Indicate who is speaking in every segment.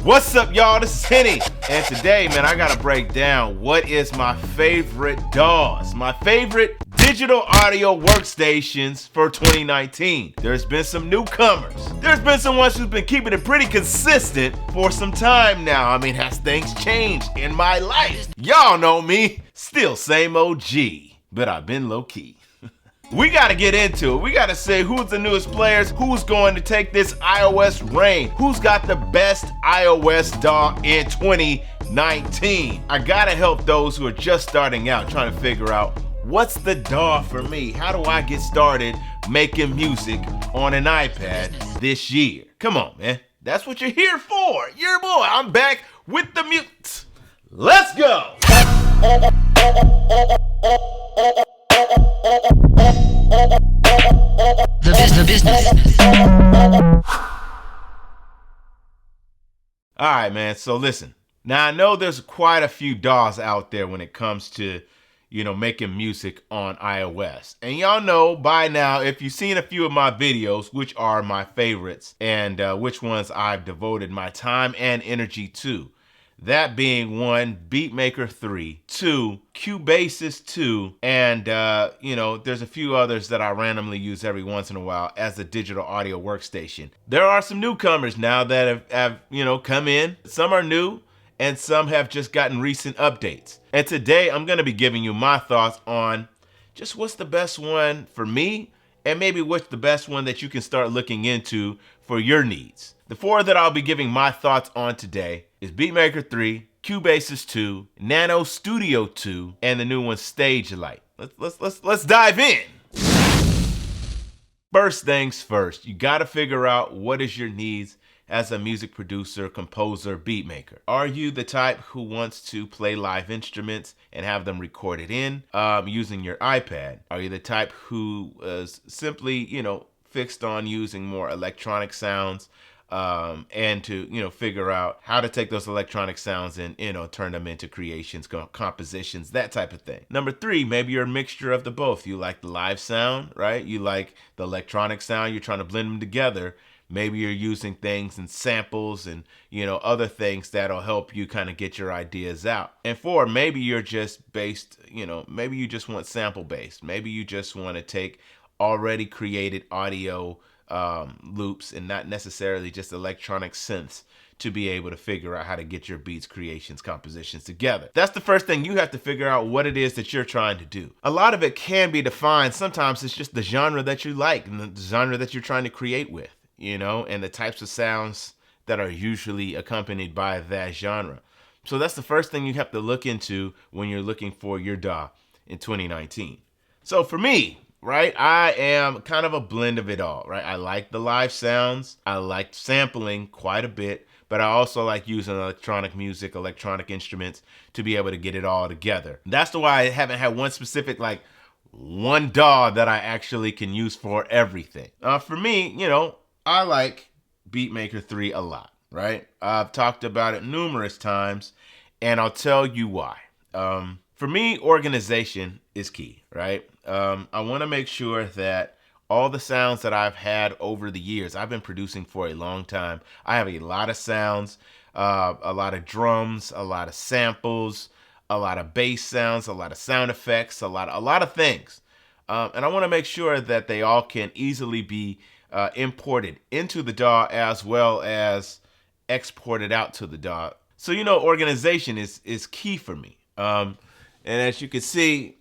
Speaker 1: What's up, y'all? This is Henny, and today, man, I gotta break down what is my favorite DAWs, my favorite digital audio workstations for 2019. There's been some newcomers. There's been some ones who've been keeping it pretty consistent for some time now. I mean, has things changed in my life? Y'all know me, still same OG, but I've been low-key. We gotta get into it. We gotta say who's the newest players, who's going to take this iOS reign, who's got the best iOS DAW in 2019. I gotta help those who are just starting out, trying to figure out what's the DAW for me? How do I get started making music on an iPad this year? Come on, man. That's what you're here for. Your boy. I'm back with the mute. Let's go.
Speaker 2: The business.
Speaker 1: All right, man. So listen. Now I know there's quite a few DAWs out there when it comes to, making music on iOS. And y'all know by now, if you've seen a few of my videos, which are my favorites and which ones I've devoted my time and energy to. That being 1, Beatmaker 3, 2, Cubasis 2, and there's a few others that I randomly use every once in a while as a digital audio workstation. There are some newcomers now that have come in. Some are new and some have just gotten recent updates. And today I'm going to be giving you my thoughts on just what's the best one for me and maybe what's the best one that you can start looking into for your needs. The 4 that I'll be giving my thoughts on today is Beatmaker 3, Cubasis 2, Nanostudio 2, and the new one Stagelight. Let's dive in. First things first, you gotta figure out what is your needs as a music producer, composer, beatmaker. Are you the type who wants to play live instruments and have them recorded in using your iPad? Are you the type who is simply, fixed on using more electronic sounds and to, figure out how to take those electronic sounds and, turn them into creations, compositions, that type of thing. Number 3, maybe you're a mixture of the both. You like the live sound, right? You like the electronic sound. You're trying to blend them together. Maybe you're using things and samples and, other things that'll help you kind of get your ideas out. And 4, maybe you're just based, maybe you just want sample based. Maybe you just want to take already created audio loops and not necessarily just electronic synths to be able to figure out how to get your beats, creations, compositions together. That's the first thing. You have to figure out what it is that you're trying to do. A lot of it can be defined. Sometimes it's just the genre that you like and the genre that you're trying to create with, and the types of sounds that are usually accompanied by that genre. So that's the first thing you have to look into when you're looking for your DAW in 2019. So for me, right, I am kind of a blend of it all, right? I like the live sounds. I like sampling quite a bit, but I also like using electronic music, electronic instruments to be able to get it all together. That's the why I haven't had one specific, one DAW that I actually can use for everything. For me, I like Beatmaker 3 a lot, right? I've talked about it numerous times, and I'll tell you why. For me, organization is key, right? I want to make sure that all the sounds that I've had over the years, I've been producing for a long time. I have a lot of sounds, a lot of drums, a lot of samples, a lot of bass sounds, a lot of sound effects, a lot of things. And I want to make sure that they all can easily be imported into the DAW as well as exported out to the DAW. So, organization is key for me. And as you can see,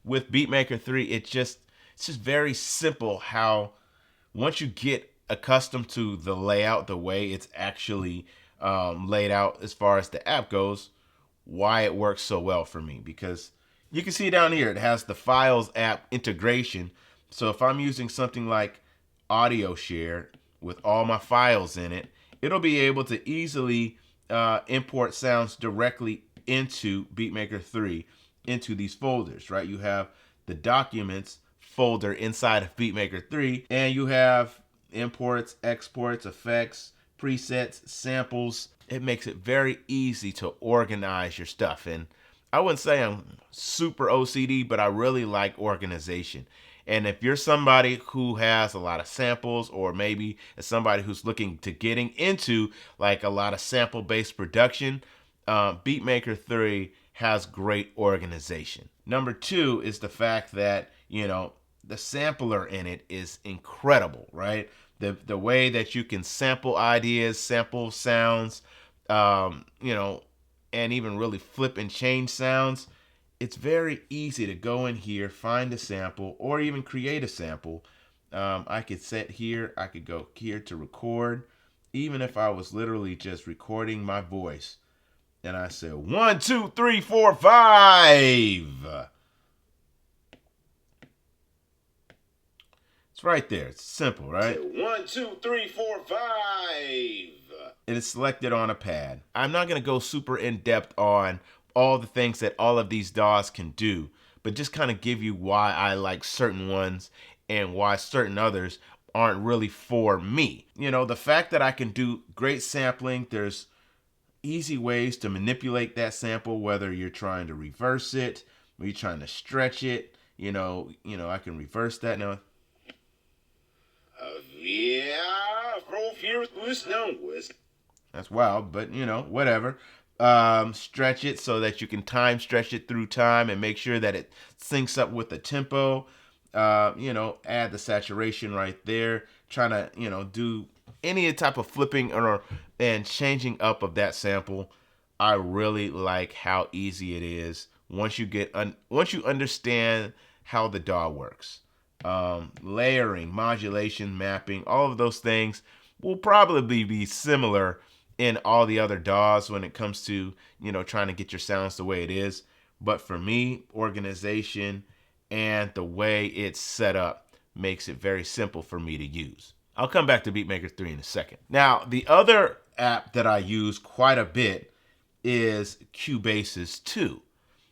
Speaker 1: with Beatmaker 3, it's just very simple how once you get accustomed to the layout, the way it's actually laid out as far as the app goes, why it works so well for me. Because you can see down here, it has the Files app integration. So if I'm using something like Audio Share with all my files in it, it'll be able to easily import sounds directly into Beatmaker 3 into these folders, right? You have the Documents folder inside of Beatmaker 3, and you have imports, exports, effects, presets, samples. It makes it very easy to organize your stuff. And I wouldn't say I'm super OCD, but I really like organization. And if you're somebody who has a lot of samples, or maybe as somebody who's looking to getting into like a lot of sample-based production, Beatmaker 3 has great organization. Number 2 is the fact that, the sampler in it is incredible, right? The way that you can sample ideas, sample sounds, and even really flip and change sounds. It's very easy to go in here, find a sample, or even create a sample. I could set here, I could go here to record, even if I was literally just recording my voice. And I said 1, 2, 3, 4, 5. It's right there. It's simple, right? 1, 2, 3, 4, 5. It is selected on a pad. I'm not going to go super in depth on all the things that all of these DAWs can do, but just kind of give you why I like certain ones and why certain others aren't really for me. The fact that I can do great sampling, there's easy ways to manipulate that sample, whether you're trying to reverse it or you're trying to stretch it. I can reverse that now. That's wild, but whatever. Stretch it so that you can time stretch it through time and make sure that it syncs up with the tempo. Add the saturation right there. Trying to, do any type of flipping and changing up of that sample. I really like how easy it is once you understand how the DAW works. Layering, modulation, mapping, all of those things will probably be similar in all the other DAWs when it comes to, trying to get your sounds the way it is. But for me, organization and the way it's set up makes it very simple for me to use. I'll come back to Beatmaker 3 in a second. Now, the other app that I use quite a bit is Cubasis 2.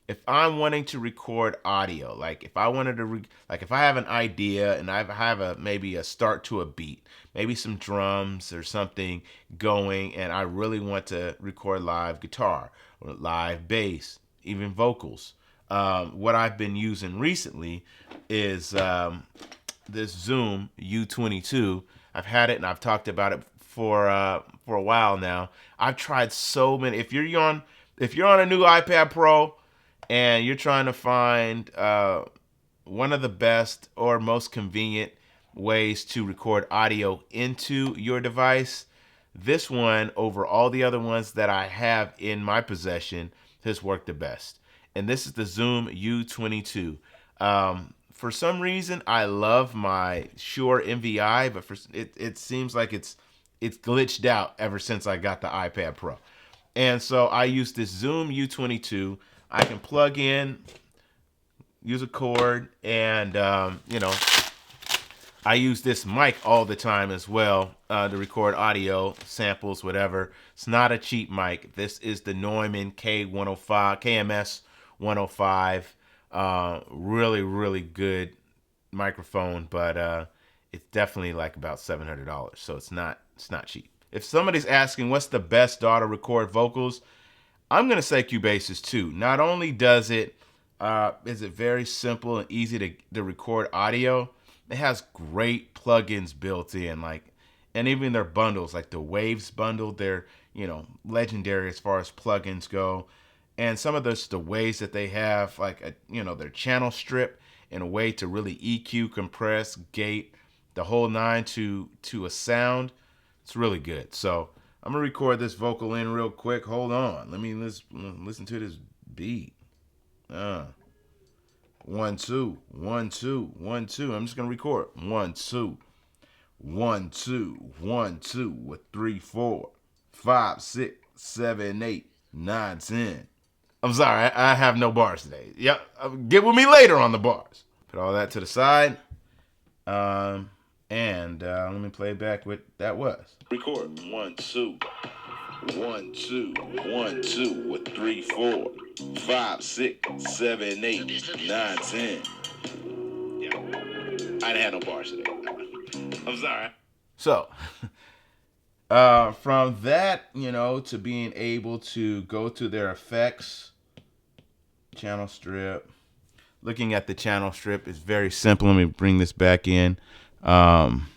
Speaker 1: If I'm wanting to record audio, like if I wanted to, if I have an idea and I have maybe a start to a beat, maybe some drums or something going, and I really want to record live guitar or live bass, even vocals. What I've been using recently is this Zoom U22. I've had it and I've talked about it for a while now. I've tried so many. If you're on a new iPad Pro and you're trying to find one of the best or most convenient ways to record audio into your device, this one over all the other ones that I have in my possession has worked the best. And this is the Zoom U22. For some reason, I love my Shure MVI, but it seems like it's glitched out ever since I got the iPad Pro. And so I use this Zoom U22. I can plug in, use a cord, and I use this mic all the time as well to record audio, samples, whatever. It's not a cheap mic. This is the Neumann KMS 105. Really, really good microphone, but it's definitely like about $700. So it's not cheap. If somebody's asking what's the best DAW to record vocals, I'm going to say Cubasis 2. Not only is it very simple and easy to record audio, it has great plugins built in, and even their bundles, like the Waves bundle, they're, legendary as far as plugins go. And some of the ways that they have, their channel strip in a way to really EQ, compress, gate, the whole nine to a sound. It's really good. So I'm going to record this vocal in real quick. Hold on. Listen to this beat. 1, 2, 1, 2, 1, 2. I'm just going to record. 1, 2, 1, 2, 1, 2 with 3, 4, 5, 6, 7, 8, 9, 10. I'm sorry, I have no bars today. Yep, get with me later on the bars. Put all that to the side. And let me play back what that was. Record 1, 2, 1, 2, 1, 2 with 3, 4, 5, 6, 7, 8, 9, 10. Yeah, I didn't have no bars today. I'm sorry. So, from that, to being able to go to their effects, channel strip, looking at the channel strip, it's very simple. Let me bring this back in. Um,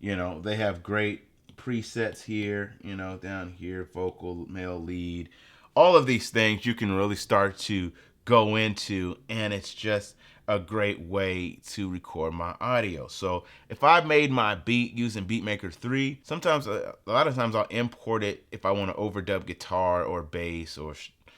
Speaker 1: they have great presets here, down here, vocal, male lead, all of these things you can really start to go into, and it's just a great way to record my audio. So if I made my beat using Beatmaker 3, sometimes, a lot of times I'll import it if I want to overdub guitar or bass or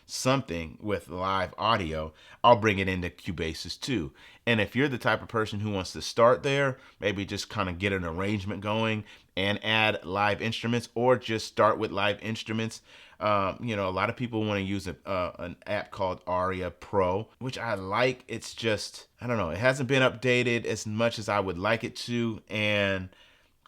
Speaker 1: something with live audio. I'll bring it into Cubasis too. And if you're the type of person who wants to start there, maybe just kind of get an arrangement going and add live instruments, or just start with live instruments. A lot of people want to use an app called Aria Pro, which I like. It's just, I don't know, it hasn't been updated as much as I would like it to. And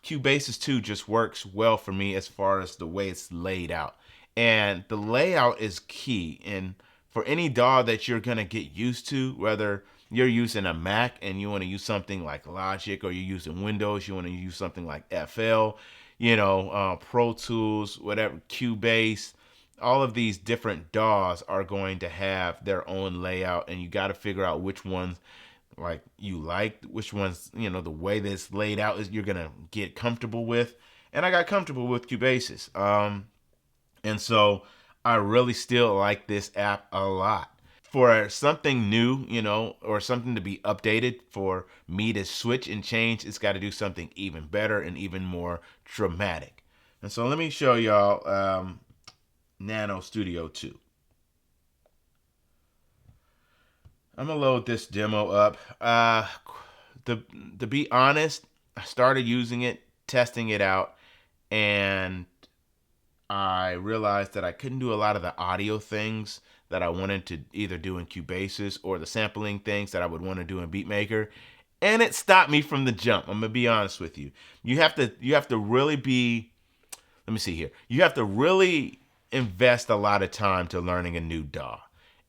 Speaker 1: Cubasis 2 just works well for me as far as the way it's laid out. And the layout is key. And for any DAW that you're going to get used to, whether you're using a Mac and you want to use something like Logic, or you're using Windows, you want to use something like FL, Pro Tools, whatever, Cubase, all of these different DAWs are going to have their own layout, and you got to figure out which ones which ones, the way that it's laid out is you're going to get comfortable with. And I got comfortable with Cubasis. And so I really still like this app a lot. For something new, or something to be updated, for me to switch and change, it's got to do something even better and even more dramatic. And so let me show y'all Nanostudio 2. I'm gonna load this demo up. To be honest, I started using it, testing it out, and I realized that I couldn't do a lot of the audio things that I wanted to either do in Cubasis, or the sampling things that I would want to do in Beatmaker. And it stopped me from the jump. I'm gonna be honest with you. You have to really be, let me see here. You have to really invest a lot of time to learning a new DAW.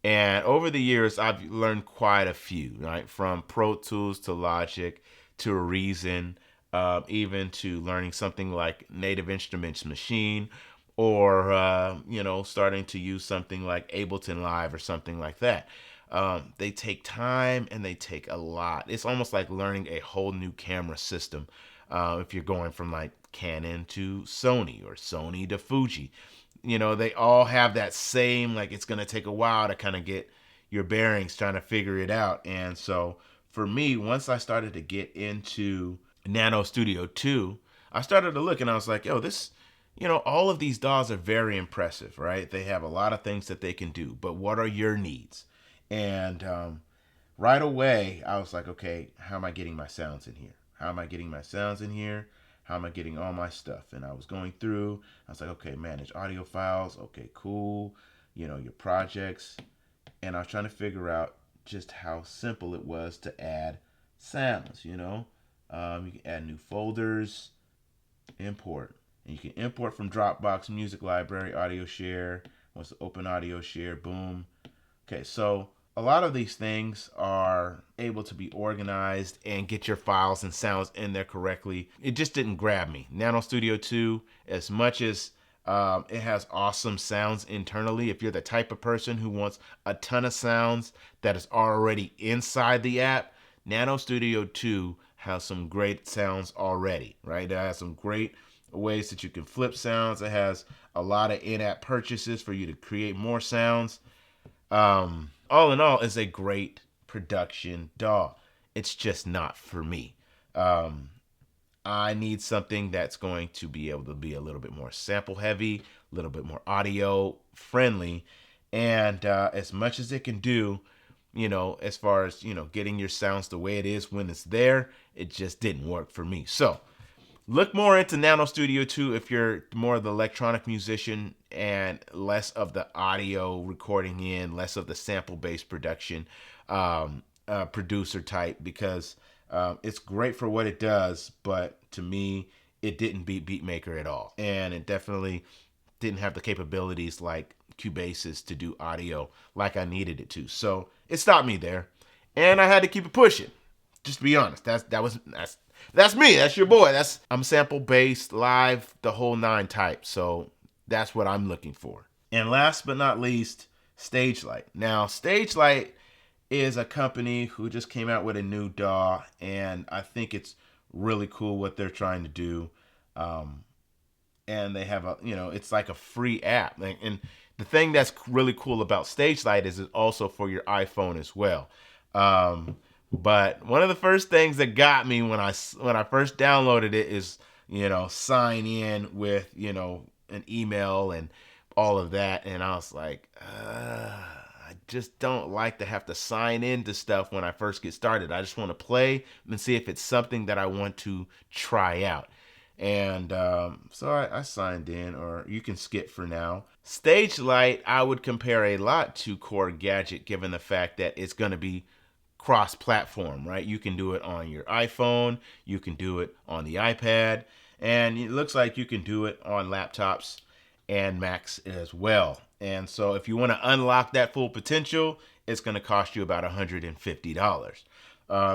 Speaker 1: And over the years, I've learned quite a few, right? From Pro Tools to Logic to Reason, even to learning something like Native Instruments Machine, or starting to use something like Ableton Live or something like that. They take time and they take a lot. It's almost like learning a whole new camera system. If you're going from like Canon to Sony, or Sony to Fuji, they all have that same, like, it's going to take a while to kind of get your bearings, trying to figure it out. And so for me, once I started to get into Nanostudio 2, I started to look and I was like, yo, this, all of these DAWs are very impressive, right? They have a lot of things that they can do, but what are your needs? And right away, I was like, okay, how am I getting my sounds in here? How am I getting my sounds in here? How am I getting all my stuff? And I was going through, I was like, okay, manage audio files. Okay, cool. Your projects. And I was trying to figure out just how simple it was to add sounds, You can add new folders, import. And you can import from Dropbox, Music Library, Audio Share. Once to open Audio Share, boom. Okay, so a lot of these things are able to be organized and get your files and sounds in there correctly. It just didn't grab me. Nanostudio 2, as much as it has awesome sounds internally, if you're the type of person who wants a ton of sounds that is already inside the app, Nanostudio 2 has some great sounds already, right? It has some great ways that you can flip sounds. It has a lot of in-app purchases for you to create more sounds. All in all, it's a great production DAW. It's just not for me. I need something that's going to be able to be a little bit more sample heavy, a little bit more audio friendly. And as much as it can do, as far as, getting your sounds the way it is when it's there, it just didn't work for me. So look more into Nanostudio 2 if you're more of the electronic musician and less of the audio recording in, less of the sample-based production producer type, because it's great for what it does, but to me, it didn't beat Beatmaker at all. And it definitely didn't have the capabilities like Cubasis to do audio like I needed it to. So it stopped me there, and I had to keep it pushing. Just to be honest, that's me. That's your boy. I'm sample based, live, the whole 9 type. So that's what I'm looking for. And last but not least, Stagelight. Now, Stagelight is a company who just came out with a new DAW, and I think it's really cool what they're trying to do. And they have it's like a free app. And the thing that's really cool about Stagelight is it's also for your iPhone as well. But one of the first things that got me when I first downloaded it is sign in with an email and all of that, and I was like, I just don't like to have to sign into stuff when I first get started. I just want to play and see if it's something that I want to try out. And so I signed in, or you can skip for now. Stagelight, I would compare a lot to Core Gadget, given the fact that it's going to be cross-platform, right? You can do it on your iPhone, you can do it on the iPad, and it looks like you can do it on laptops and Macs as well. And so if you want to unlock that full potential, it's going to cost you about $150.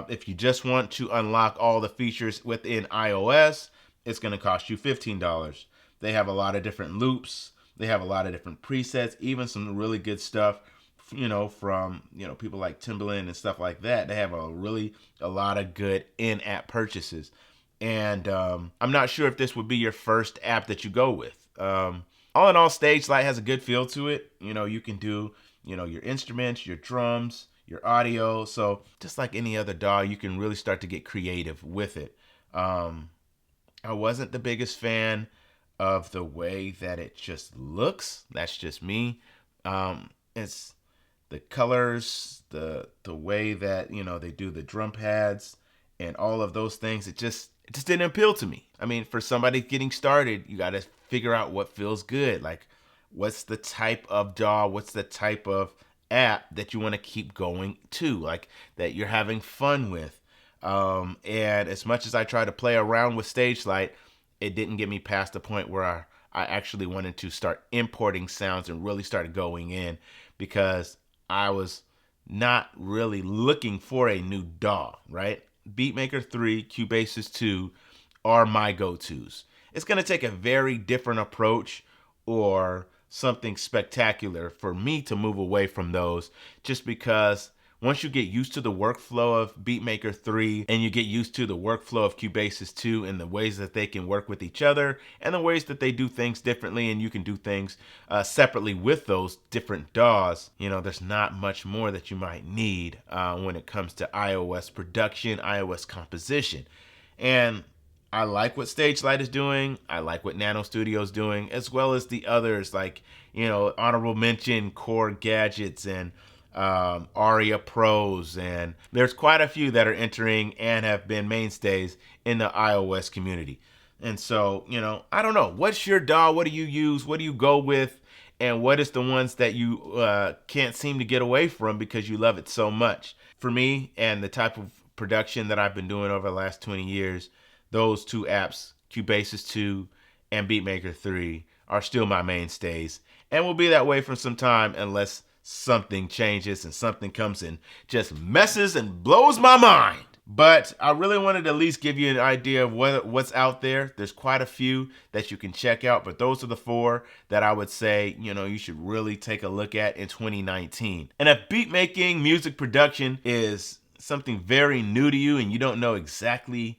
Speaker 1: If you just want to unlock all the features within iOS, it's going to cost you $15. They have a lot of different loops. They have a lot of different presets, even some really good stuff, from, people like Timbaland and stuff like that. They have a lot of good in-app purchases. And I'm not sure if this would be your first app that you go with. All in all, Stagelight has a good feel to it. You can do, your instruments, your drums, your audio. So just like any other DAW, you can really start to get creative with it. I wasn't the biggest fan of the way that it just looks. That's just me. It's the colors, the way that they do the drum pads and all of those things. It just didn't appeal to me. I mean, for somebody getting started, you got to figure out what feels good. Like, what's the type of DAW? What's the type of app that you want to keep going to? Like, that you're having fun with. And as much as I try to play around with Stagelight, it didn't get me past the point where I actually wanted to start importing sounds and really start going in, because I was not really looking for a new DAW, right? Beatmaker 3, Cubasis 2 are my go-tos. It's going to take a very different approach or something spectacular for me to move away from those, just because once you get used to the workflow of Beatmaker 3 and you get used to the workflow of Cubasis 2 and the ways that they can work with each other and the ways that they do things differently, and you can do things separately with those different DAWs, there's not much more that you might need when it comes to iOS production, iOS composition. And I like what Stagelight is doing. I like what Nanostudio is doing, as well as the others like, honorable mention Core Gadgets and Aria Pros, and there's quite a few that are entering and have been mainstays in the iOS community. And so, I don't know. What's your DAW? What do you use? What do you go with? And what is the ones that you can't seem to get away from because you love it so much? For me, and the type of production that I've been doing over the last 20 years, those two apps, Cubasis 2 and Beatmaker 3, are still my mainstays, and will be that way for some time unless something changes and something comes and just messes and blows my mind. But I really wanted to at least give you an idea of what's out there. There's quite a few that you can check out, but those are the 4 that I would say, you should really take a look at in 2019. And if beat making, music production is something very new to you and you don't know exactly,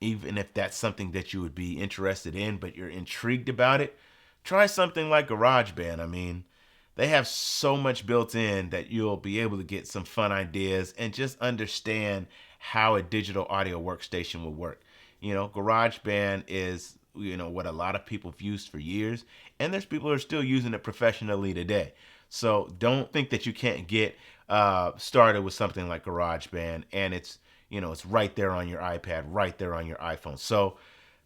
Speaker 1: even if that's something that you would be interested in, but you're intrigued about it, try something like GarageBand. I mean, they have so much built in that you'll be able to get some fun ideas and just understand how a digital audio workstation will work. GarageBand is, what a lot of people have used for years, and there's people who are still using it professionally today. So don't think that you can't get started with something like GarageBand, and it's right there on your iPad, right there on your iPhone. So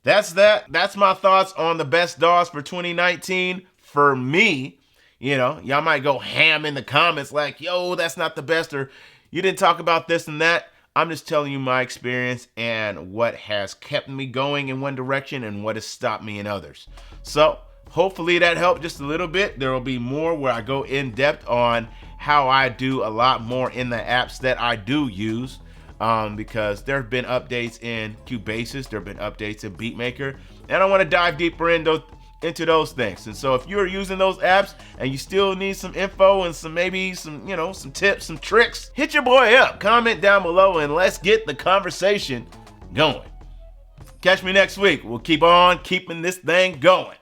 Speaker 1: that's that. That's my thoughts on the best DAWs for 2019 for me. Y'all might go ham in the comments like, yo, that's not the best, or you didn't talk about this and that. I'm just telling you my experience and what has kept me going in one direction and what has stopped me in others. So hopefully that helped just a little bit. There will be more where I go in depth on how I do a lot more in the apps that I do use, because there have been updates in Cubasis, there have been updates in Beatmaker, and I want to dive deeper into those things. And so if you're using those apps and you still need some info and maybe some tips, some tricks, hit your boy up. Comment down below and let's get the conversation going. Catch me next week. We'll keep on keeping this thing going.